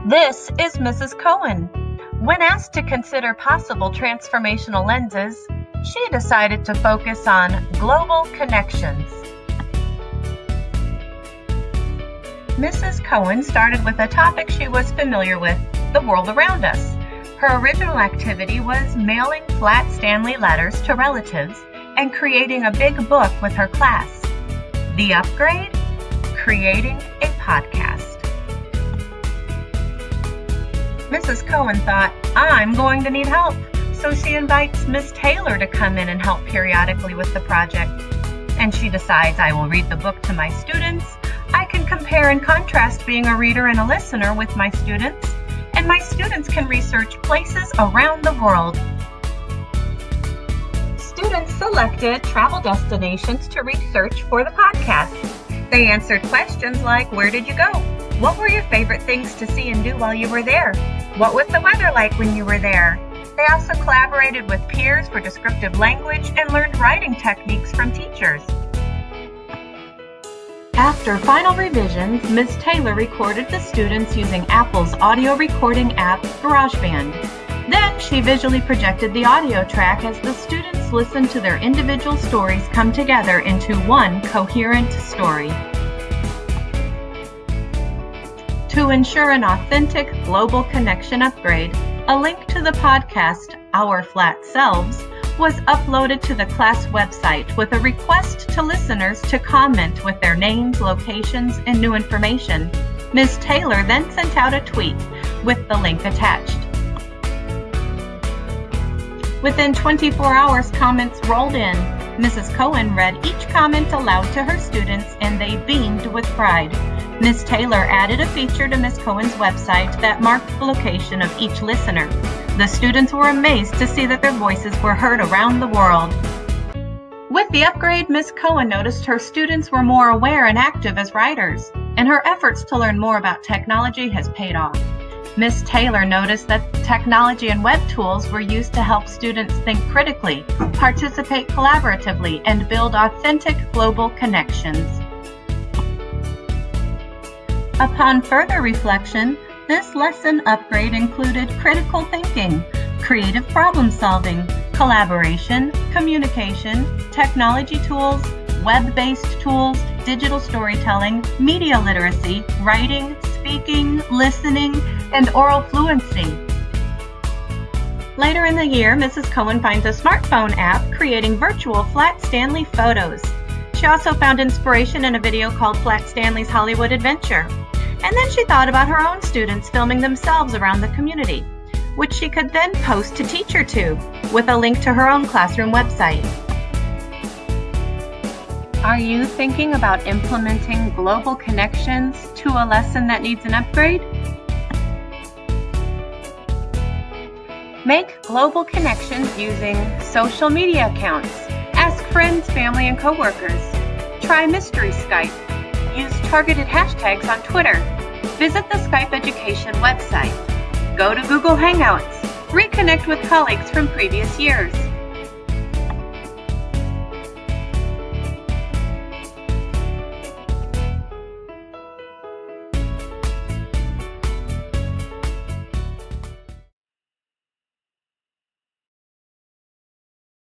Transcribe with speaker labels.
Speaker 1: This is Mrs. Cohen. When asked to consider possible transformational lenses, she decided to focus on global connections. Mrs. Cohen started with a topic she was familiar with, the world around us. Her original activity was mailing flat Stanley letters to relatives and creating a big book with her class. The upgrade? Creating a podcast. Mrs. Cohen thought, I'm going to need help, so she invites Miss Taylor to come in and help periodically with the project. And she decides, I will read the book to my students. I can compare and contrast being a reader and a listener with my students, and my students can research places around the world. Students selected travel destinations to research for the podcast. They answered questions like, where did you go? What were your favorite things to see and do while you were there? What was the weather like when you were there? They also collaborated with peers for descriptive language and learned writing techniques from teachers. After final revisions, Ms. Taylor recorded the students using Apple's audio recording app, GarageBand. Then she visually projected the audio track as the students listened to their individual stories come together into one coherent story. To ensure an authentic global connection upgrade, a link to the podcast, Our Flat Selves, was uploaded to the class website with a request to listeners to comment with their names, locations, and new information. Ms. Taylor then sent out a tweet with the link attached. Within 24 hours, comments rolled in. Mrs. Cohen read each comment aloud to her students, and they beamed with pride. Ms. Taylor added a feature to Ms. Cohen's website that marked the location of each listener. The students were amazed to see that their voices were heard around the world. With the upgrade, Ms. Cohen noticed her students were more aware and active as writers, and her efforts to learn more about technology has paid off. Ms. Taylor noticed that technology and web tools were used to help students think critically, participate collaboratively, and build authentic global connections. Upon further reflection, this lesson upgrade included critical thinking, creative problem solving, collaboration, communication, technology tools, web-based tools, digital storytelling, media literacy, writing, speaking, listening, and oral fluency. Later in the year, Mrs. Cohen finds a smartphone app creating virtual Flat Stanley photos. She also found inspiration in a video called Flat Stanley's Hollywood Adventure. And then she thought about her own students filming themselves around the community, which she could then post to TeacherTube with a link to her own classroom website. Are you thinking about implementing global connections to a lesson that needs an upgrade? Make global connections using social media accounts. Ask friends, family, and coworkers. Try Mystery Skype. Use targeted hashtags on Twitter. Visit the Skype Education website. Go to Google Hangouts. Reconnect with colleagues from previous years.